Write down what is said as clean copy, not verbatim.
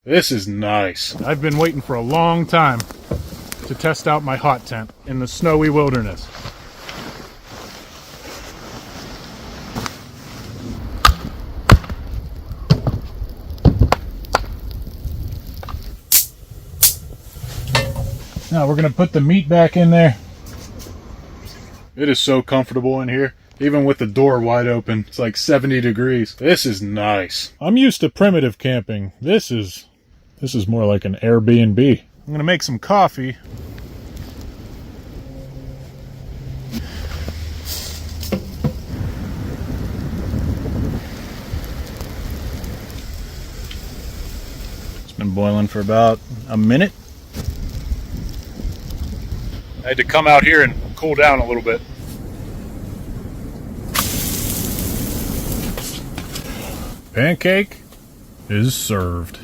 This is nice. I've been waiting for a long time to test out my hot tent in the snowy wilderness. Now we're gonna put the meat back in there. It is so comfortable in here, even with the door wide open. It's like 70 degrees. This is nice. I'm used to primitive camping. This is more like an Airbnb. I'm gonna make some coffee. It's been boiling for about a minute. I had to come out here and cool down a little bit. Pancake is served.